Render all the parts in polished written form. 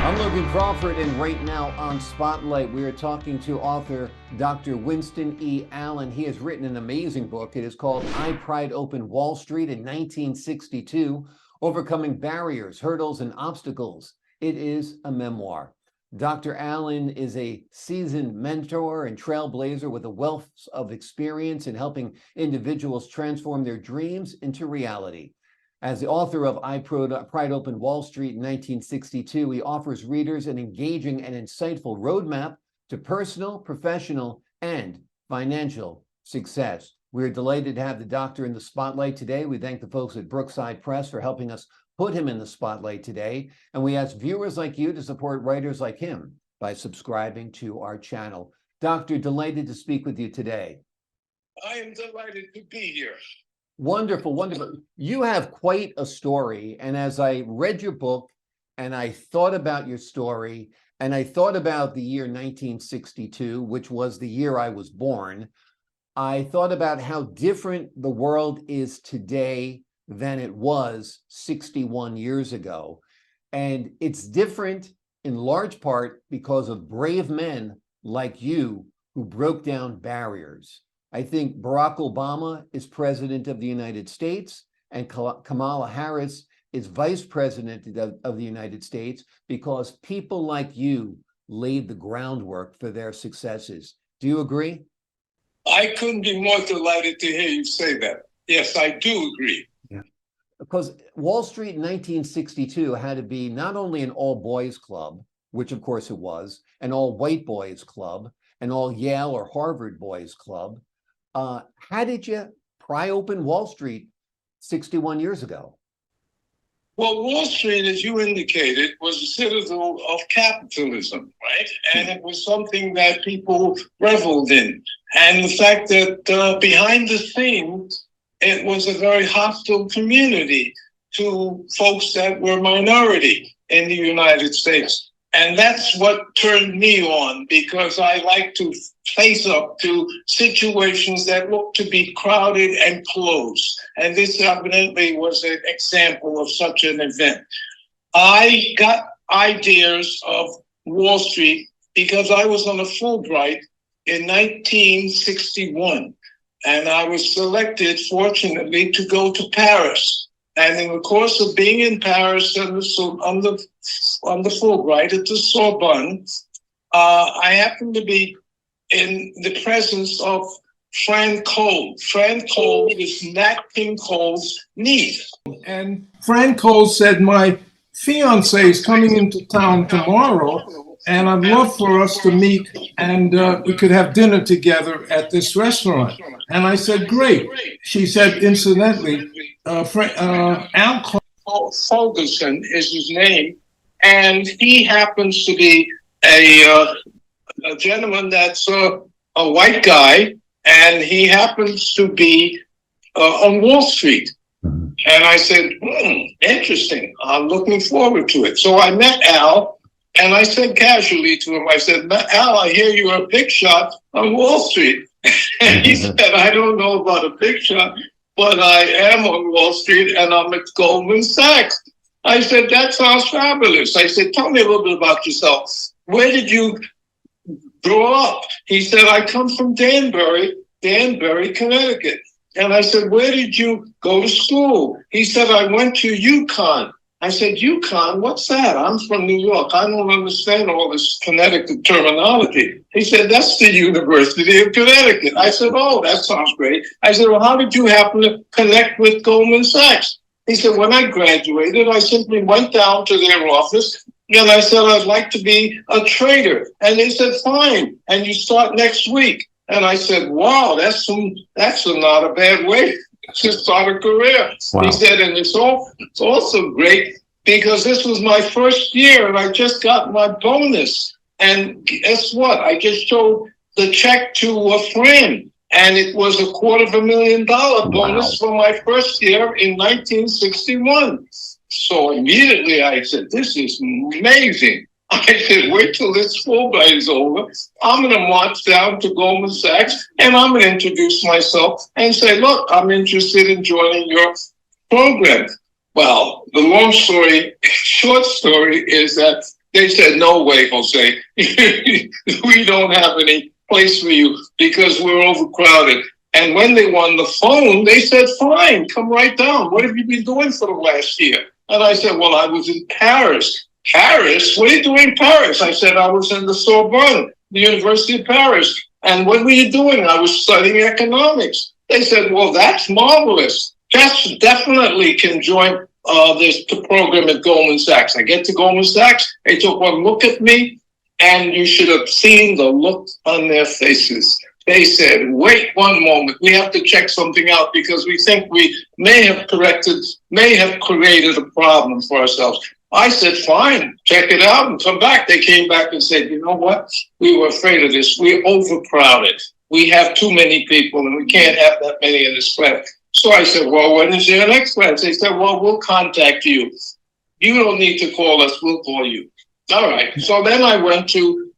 I'm Logan Crawford, and right now on Spotlight, we are talking to author Dr. Winston E. Allen. He has written an amazing book. It is called I Pried Open Wall Street in 1962, Overcoming Barriers, Hurdles, and Obstacles. It is a memoir. Dr. Allen is a seasoned mentor and trailblazer with a wealth of experience in helping individuals transform their dreams into reality. As the author of I Pried Open Wall Street in 1962, he offers readers an engaging and insightful roadmap to personal, professional, and financial success. We're delighted to have the doctor in the spotlight today. We thank the folks at Brookside Press for helping us put him in the spotlight today. And we ask viewers like you to support writers like him by subscribing to our channel. Doctor, delighted to speak with you today. I am delighted to be here. Wonderful, wonderful. You have quite a story. And as I read your book and I thought about your story and I thought about the year 1962, which was the year I was born, I thought about how different the world is today than it was 61 years ago. And it's different in large part because of brave men like you who broke down barriers. I think Barack Obama is president of the United States and Kamala Harris is vice president of the United States because people like you laid the groundwork for their successes. Do you agree? I couldn't be more delighted to hear you say that. Yes, I do agree. Yeah. Because Wall Street in 1962 had to be not only an all-boys club, which of course it was, an all-white boys club, an all Yale or Harvard boys club. How did you pry open Wall Street 61 years ago? Well, Wall Street, as you indicated, was a citadel of capitalism, right? And it was something that people reveled in. And the fact that behind the scenes, it was a very hostile community to folks that were minority in the United States. And that's what turned me on, because I like to face up to situations that look to be crowded and closed. And this evidently was an example of such an event. I got ideas of Wall Street because I was on a Fulbright in 1961. And I was selected, fortunately, to go to Paris. And in the course of being in Paris on the Fulbright at the Sorbonne, I happened to be in the presence of Fran Cole. Fran Cole is Nat King Cole's niece. And Fran Cole said, my fiance is coming into town tomorrow, and I'd love for us to meet and we could have dinner together at this restaurant. And I said, great. She said, incidentally, Al Ferguson is his name, and he happens to be a gentleman that's a white guy, and he happens to be on Wall Street. And I said, interesting. I'm looking forward to it. So I met Al, and I said casually to him, I said, Al, I hear you're a big shot on Wall Street. And he said, I don't know about a big shot, but I am on Wall Street, and I'm at Goldman Sachs. I said, that sounds fabulous. I said, tell me a little bit about yourself. Where did you grow up? He said, I come from Danbury, Connecticut. And I said, where did you go to school? He said, I went to UConn. I said, UConn? What's that? I'm from New York. I don't understand all this Connecticut terminology. He said, that's the University of Connecticut. I said, oh, that sounds great. I said, well, how did you happen to connect with Goldman Sachs? He said, when I graduated, I simply went down to their office and I said, I'd like to be a trader. And they said, fine. And you start next week. And I said, wow, that's not a bad way to start a career. Wow. He said, and it's also great because this was my first year and I just got my bonus. And guess what? I just showed the check to a friend, and it was $250,000 bonus for my first year in 1961. So immediately I said, this is amazing. I said, wait till this Fulbright is over. I'm going to march down to Goldman Sachs and I'm going to introduce myself and say, look, I'm interested in joining your program. Well, the long story, short story is that They said, no way, Jose. We don't have any place for you because we're overcrowded. And when they won the phone, they said, fine, come right down. What have you been doing for the last year? And I said, well, I was in Paris. Paris? What are you doing in Paris? I said, I was in the Sorbonne, the University of Paris. And what were you doing? I was studying economics. They said, well, that's marvelous. Just definitely can join this program at Goldman Sachs. I get to Goldman Sachs. They took one look at me, and you should have seen the look on their faces. They said, wait one moment, we have to check something out because we think we may have created a problem for ourselves. I said, fine, check it out and come back. They came back and said, you know what? We were afraid of this. We're overcrowded. We have too many people and we can't have that many in this class. So I said, well, when is your next class? They said, well, we'll contact you. You don't need to call us. We'll call you. All right. So then I went to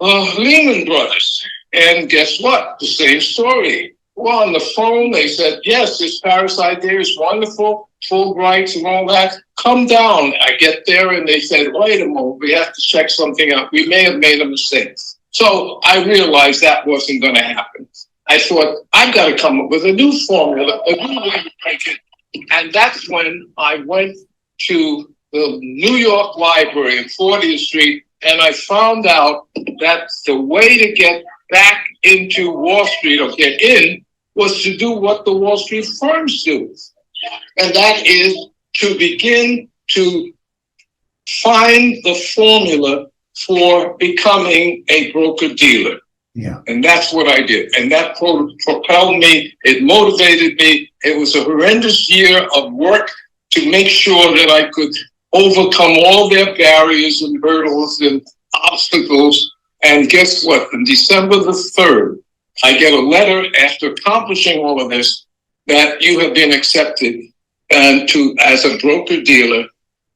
Lehman Brothers. And guess what? The same story. Well, on the phone, they said, yes, this Paris idea is wonderful, Fulbrights and all that. Come down. I get there and they said, wait a moment, we have to check something out. We may have made a mistake. So I realized that wasn't going to happen. I thought, I've got to come up with a new formula, a new way to make it. And that's when I went to the New York Library on 40th Street, and I found out that the way to get back into Wall Street or get in was to do what the Wall Street firms do. And that is to begin to find the formula for becoming a broker-dealer. Yeah. And that's what I did. And that propelled me. It motivated me. It was a horrendous year of work to make sure that I could overcome all their barriers and hurdles and obstacles. And guess what? On December the 3rd, I get a letter after accomplishing all of this that you have been accepted as a broker-dealer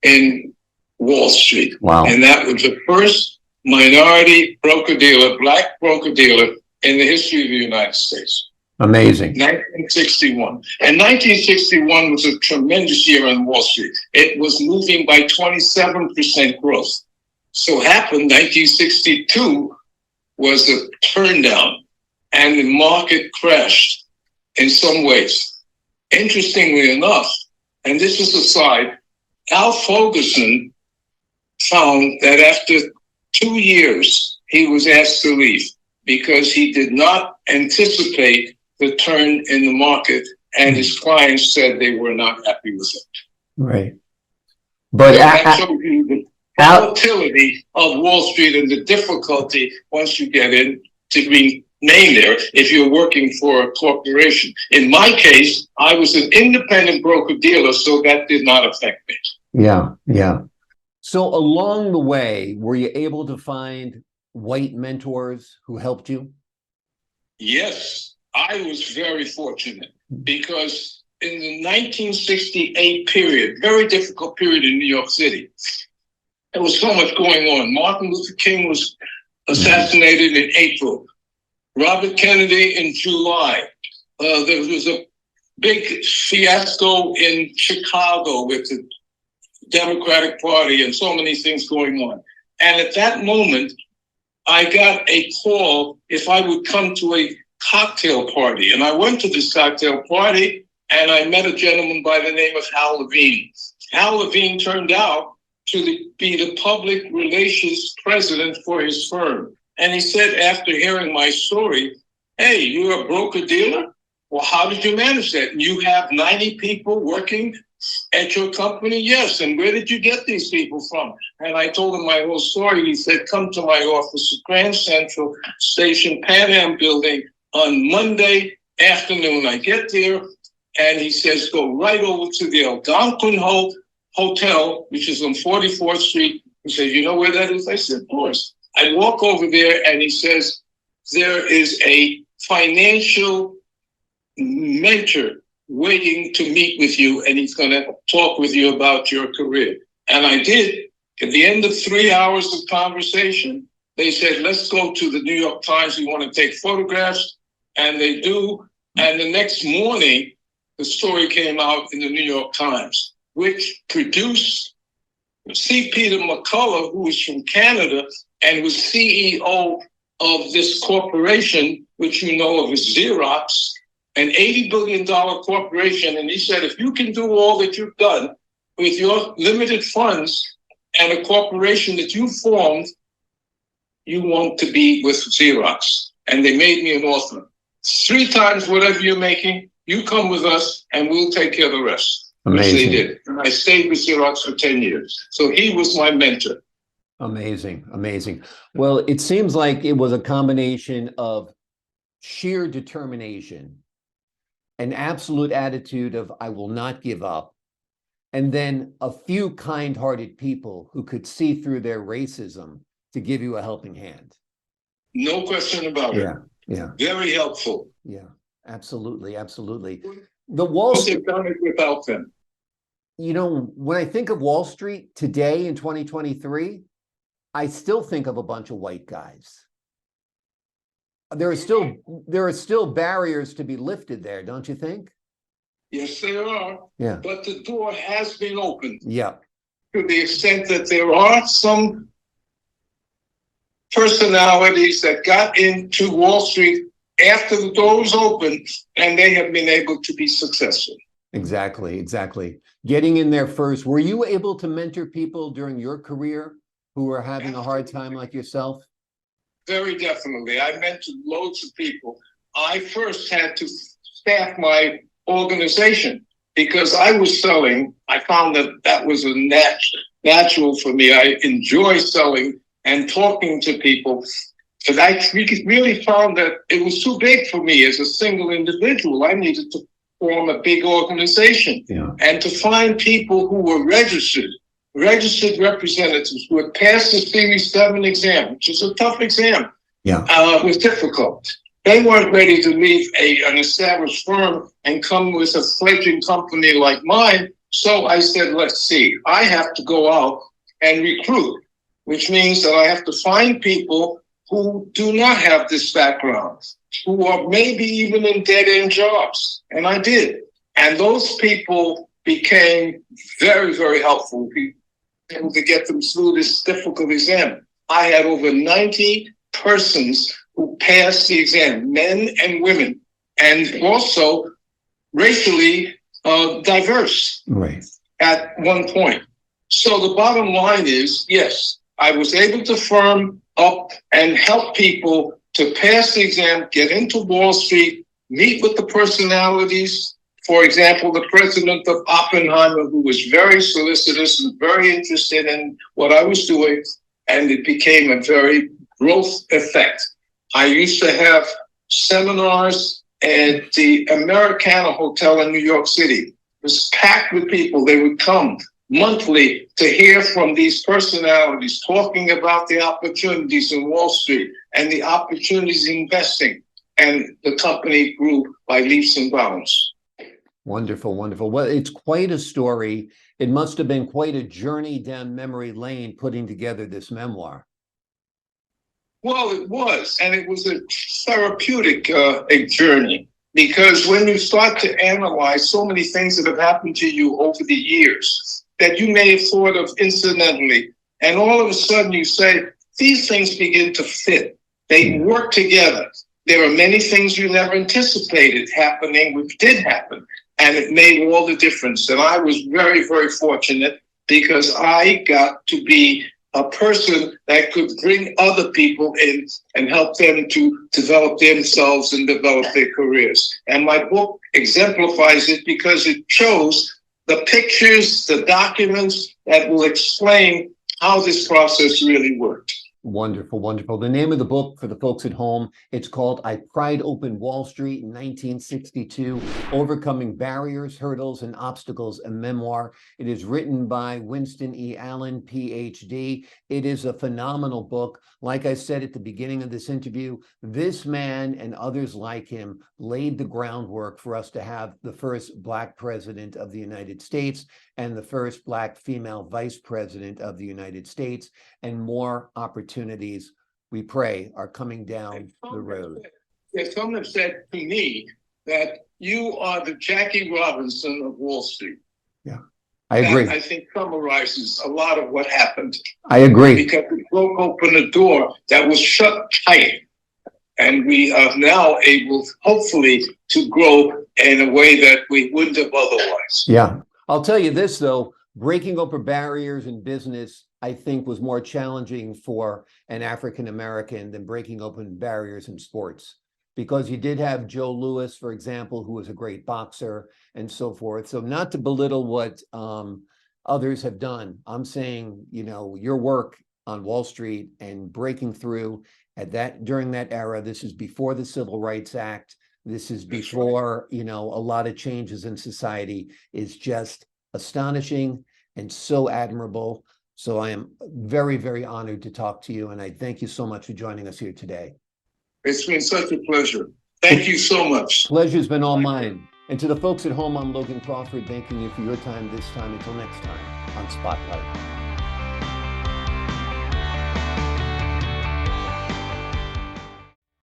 in Wall Street. Wow. And that was the first minority broker-dealer, black broker-dealer in the history of the United States. Amazing. 1961. And 1961 was a tremendous year on Wall Street. It was moving by 27% growth. So happened 1962 was a turn down and the market crashed in some ways. Interestingly enough, and this is a side, Al Ferguson found that after 2 years, he was asked to leave because he did not anticipate the turn in the market, and his clients said they were not happy with it. Right. But so that shows you the volatility of Wall Street and the difficulty once you get in to remain there if you're working for a corporation. In my case, I was an independent broker-dealer, so that did not affect me. Yeah, yeah. So along the way, were you able to find white mentors who helped you? Yes, I was very fortunate because in the 1968 period, very difficult period in New York City, there was so much going on. Martin Luther King was assassinated in April. Robert Kennedy in July. There was a big fiasco in Chicago with the Democratic Party and so many things going on. And at that moment, I got a call if I would come to a cocktail party. And I went to this cocktail party and I met a gentleman by the name of Hal Levine. Hal Levine turned out to be the public relations president for his firm. And he said, after hearing my story, hey, you're a broker-dealer? Well, how did you manage that? And you have 90 people working at your company? Yes. And where did you get these people from? And I told him my whole story. He said, come to my office at Grand Central Station, Pan Am Building on Monday afternoon. I get there and he says, go right over to the Algonquin Hotel, which is on 44th Street. He said, you know where that is? I said, of course. I walk over there and he says, there is a financial mentor waiting to meet with you and he's going to talk with you about your career. And I did. At the end of 3 hours of conversation, they said, let's go to the New York Times. We want to take photographs. And they do. And the next morning, the story came out in the New York Times, which produced C. Peter McCullough, who was from Canada and was CEO of this corporation, which you know of as Xerox, an $80 billion corporation. And he said, if you can do all that you've done with your limited funds and a corporation that you formed, you want to be with Xerox. And they made me an offer. 3 times whatever you're making, you come with us and we'll take care of the rest. Amazing. Which they did. And I stayed with Xerox for 10 years. So he was my mentor. Amazing, amazing. Well, it seems like it was a combination of sheer determination, an absolute attitude of I will not give up, and then a few kind-hearted people who could see through their racism to give you a helping hand. No question about it. Yeah. Very helpful. Yeah, absolutely, absolutely. The Wall But Street, they've done it without them. you know, when I think of Wall Street today in 2023, I still think of a bunch of white guys. There are still barriers to be lifted there, don't you think? Yes, there are. Yeah. But the door has been opened Yeah. to the extent that there are some personalities that got into Wall Street after the door was open, and they have been able to be successful. Exactly, exactly. Getting in there first. Were you able to mentor people during your career who were having a hard time like yourself? Very definitely. I mentored loads of people. I first had to staff my organization because I was selling. I found that was a natural for me. I enjoy selling and talking to people. But I really found that it was too big for me as a single individual. I needed to form a big organization and to find people who were registered representatives who had passed the Series 7 exam, which is a tough exam. Was difficult. They weren't ready to leave an established firm and come with a fledgling company like mine. So I said, let's see, I have to go out and recruit, which means that I have to find people who do not have this background, who are maybe even in dead-end jobs. And I did. And those people became very, very helpful to get them through this difficult exam. I had over 90 persons who passed the exam, men and women, and also racially diverse at one point. So the bottom line is, yes, I was able to firm up and help people to pass the exam, get into Wall Street, meet with the personalities. For example, the president of Oppenheimer, who was very solicitous and very interested in what I was doing, and it became a very growth effect. I used to have seminars at the Americana Hotel in New York City. It was packed with people. They would come monthly to hear from these personalities talking about the opportunities in Wall Street and the opportunities in investing. And the company grew by leaps and bounds. Wonderful, wonderful. Well, it's quite a story. It must have been quite a journey down memory lane putting together this memoir. Well, it was, and it was a therapeutic a journey, because when you start to analyze so many things that have happened to you over the years that you may have thought of incidentally, and all of a sudden you say, these things begin to fit. They work together. There are many things you never anticipated happening, which did happen, and it made all the difference. And I was very, very fortunate because I got to be a person that could bring other people in and help them to develop themselves and develop their careers. And my book exemplifies it because it shows the pictures, the documents that will explain how this process really worked. Wonderful, wonderful. The name of the book for the folks at home, it's called I Pried Open Wall Street in 1962, Overcoming Barriers, Hurdles, and Obstacles, a memoir. It is written by Winston E. Allen, Ph.D. It is a phenomenal book. Like I said at the beginning of this interview, this man and others like him laid the groundwork for us to have the first Black president of the United States and the first Black female vice president of the United States, and more opportunities, we pray, are coming down the road. Someone said to me that you are the Jackie Robinson of Wall Street. Yeah. I agree. That I think summarizes a lot of what happened. I agree. Because it broke open a door that was shut tight. And we are now able, hopefully, to grow in a way that we wouldn't have otherwise. Yeah. I'll tell you this, though, breaking open barriers in business, I think, was more challenging for an African American than breaking open barriers in sports. Because you did have Joe Louis, for example, who was a great boxer and so forth. So not to belittle what others have done, I'm saying, you know, your work on Wall Street and breaking through at that during that era. This is before the Civil Rights Act. This is before, you know, a lot of changes in society, is just astonishing and so admirable. So I am very, very honored to talk to you. And I thank you so much for joining us here today. It's been such a pleasure. Thank you so much. Pleasure's been all mine. And to the folks at home, I'm Logan Crawford, thanking you for your time this time. Until next time on Spotlight.